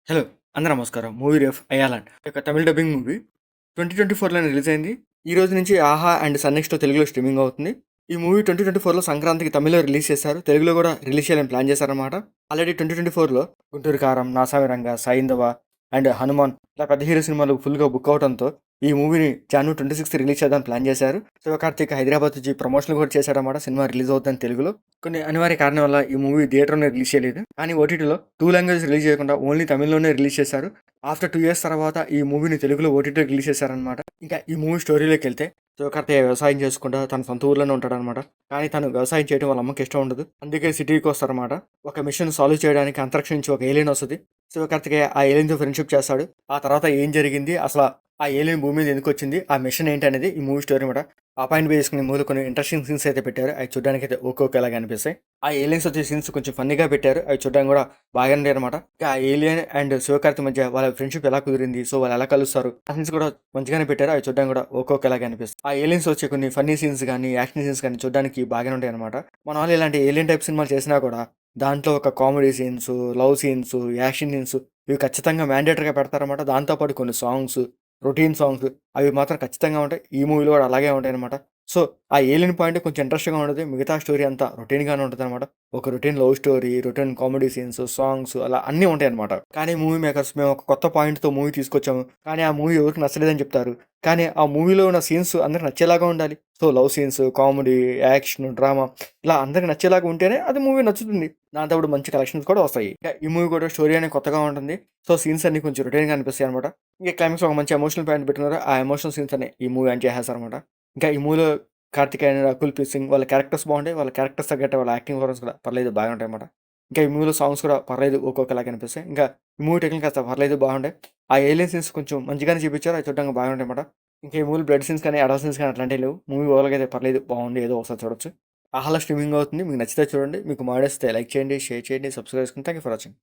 Hello! అందరూ నమస్కారం. Movie review అయాలాన్ యొక్క తమిళ్ డబ్బింగ్ మూవీ 2024లోనే రిలీజ్ అయింది. ఈ రోజు నుంచి 'ఆహా' అండ్ 'సన్ నెక్స్ట్‌లో' తెలుగులో స్ట్రీమింగ్ అవుతుంది. ఈ మూవీ 2024లో సంక్రాంతికి తమిళ్లో రిలీజ్ చేశారు. తెలుగులో కూడా రిలీజ్ చేయాలని ప్లాన్ చేశారనమాట. ఆల్రెడీ 2024లో 'గుంటూరు కారం', 'నాసామి రంగ', 'సైంధవ' అండ్ 'హనుమాన్' ఇలా పెద్ద హీరో సినిమాలు ఫుల్‌గా బుక్ అవడంతో ఈ మూవీని జనవరి 26థ్ రిలీజ్ చేద్దామని ప్లాన్ చేశారు. శివకార్తిక్ హైదరాబాద్ వచ్చి ప్రమోషన్లు కూడా చేశాడనమాట. సినిమా రిలీజ్ అవుతుందని తెలుగులో. కొన్ని అనివార్య కారణం వల్ల ఈ మూవీ థియేటర్‌లోనే రిలీజ్ చేయలేదు. కానీ ఓటీటీలో 2 లాంగ్వేజెస్ రిలీజ్ చేయకుండా ఓన్లీ తమిళ్‌లోనే రిలీజ్ చేశారు. ఆఫ్టర్ 2 ఇయర్స్ తర్వాత ఈ మూవీని తెలుగులో ఓటీటీలో రిలీజ్ చేశారనమాట. ఇంకా ఈ మూవీ స్టోరీలోకి వెళ్తే శివకార్తికేయ వ్యవసాయం చేసుకుంటా తన సొంత ఊర్లోనే ఉంటాడనమాట. కానీ తను వ్యవసాయం చేయడం వాళ్ళ అమ్మకి ఇష్టం ఉండదు. అందుకే సిటీకి వస్తారనమాట. ఒక మిషన్ సాల్వ్ చేయడానికి అంతరిక్షం నుంచి ఒక ఏలియన్ వస్తది. శివకార్తికేయ ఆ ఏలియన్‌తో ఫ్రెండ్‌షిప్ చేస్తాడు. ఆ తర్వాత ఏం జరిగింది? అసల ఆ ఏలియన్ భూమి మీద ఎందుకొచ్చింది? ఆ మిషన్ ఏంటి అనేది ఈ మూవీ స్టోరీ అనమాట. ఆ పాయింట్ బేస్ చేసుకుని మూవీలో కొన్ని ఇంట్రెస్టింగ్ సీన్స్ అయితే పెట్టారు. అవి చూడడానికైతే ఒక్కొక్కలాగా అనిపిస్తాయి. ఆ ఏలియన్స్ వచ్చే సీన్స్ కొంచెం ఫన్నీగా పెట్టారు. అవి చూడడానికి కూడా బాగానే ఉంటాయనమాట. ఇంకా ఆ ఏలియన్ అండ్ శివకార్తిక్ మధ్య వాళ్ళ ఫ్రెండ్‌షిప్ ఎలా కుదిరింది? సో వాళ్ళు ఎలా కలుస్తారు? ఆ సీన్స్ కూడా మంచిగానే పెట్టారు. అవి చూడడానికి కూడా ఒక్కొక్కలాగా అనిపిస్తాయి. ఆ ఏలియన్స్ వచ్చే కొన్ని ఫన్నీ సీన్స్ గానీ, యాక్షన్ సీన్స్ గానీ చూడడానికి బాగానే ఉంటాయనమాట. మన వాళ్ళు ఇలాంటి ఏలియన్ టైప్ సినిమాలు చేసినా కూడా దాంట్లో ఒక comedy scenes, love scenes, action scenes ఇవి ఖచ్చితంగా మ్యాండేటరీగా పెడతారనమాట. దాంతో పాటు కొన్ని సాంగ్స్, రొటీన్ సాంగ్స్ అవి మాత్రం ఖచ్చితంగా ఉంటాయి. ఈ మూవీలో కూడా అలాగే ఉంటాయనమాట. సో, ఆ ఏలియన్ పాయింట్ కొంచెం ఇంట్రెస్టింగ్‌గా ఉంటది. మిగతా స్టోరీ అంతా రొటీన్‌గానే ఉంటదనమాట. ఒక routine love story, routine comedy scenes, songs అలా అన్నీ ఉంటాయనమాట. కానీ మూవీ మేకర్స్ మేము ఒక కొత్త పాయింట్‌తో మూవీ తీసుకొచ్చాము. కానీ ఆ మూవీ ఎవరికీ నచ్చలేదని చెప్తారు. కానీ ఆ మూవీలో ఉన్న సీన్స్ అందరికి నచ్చేలాగా ఉండాలి. So, love scenes, comedy, action, drama ఇలా అందరికి నచ్చేలాగా ఉంటేనే అది మూవీ నచ్చుతుంది. దాంతో పాటు మంచి కలెక్షన్స్ కూడా వస్తాయి. ఇంకా ఈ మూవీ కూడా స్టోరీ అనేది కొత్తగా ఉంటుంది. సో, సీన్స్ అన్నీ కొంచెం రొటీన్‌గా అనిపిస్తాయనమాట. ఇంకా క్లైమాక్స్‌లో ఒక మంచి ఎమోషనల్ పాయింట్ పెట్టుకున్నారు. ఆ ఎమోషనల్ సీన్స్ అన్ని ఈ మూవీ ఎండ్ చేసేస్తారనమాట. ఇంకా ఈ మూవీలో కార్తికేయ అండ్ రకుల్ ప్రీత్ సింగ్ వాళ్ళ క్యారెక్టర్స్ బాగుంటాయి. వాళ్ళ క్యారెక్టర్స్ తగ్గట్టు వాళ్ళ యాక్టింగ్ పర్ఫార్మెన్స్ కూడా పర్లేదు బాగానే ఉంటాయన్నమాట. ఇంకా ఈ మూవీలో సాంగ్స్ కూడా పర్లేదు ఒక్కొక్కలాగా అనిపిస్తాయి. ఇంకా ఈ మూవీ టెక్నిక్ కాస్త పర్లేదు బాగుంటాయి. ఆ ఏలియన్ సీన్స్ కొంచెం మంచిగానే చూపించారు. అవి చూడడానికి బాగానే ఉంటాయన్నమాట. ఇంకా ఈ మూవీ బ్లడ్ సీన్స్ కానీ, అడల్ట్ సీన్స్ కానీ అట్లాంటివి లేవు. మూవీ ఓవరాల్‌గా అయితే పర్లేదు బాగుంది. ఏదో ఒకసారి చూడొచ్చు. ఆహాలో స్ట్రీమింగ్ అవుతుంది. మీకు నచ్చితే చూడండి. మీకు మాడేస్తే లైక్ చేయండి, షేర్ చేయండి, సబ్స్క్రైబ్ చేసుకోండి. Thank you for watching.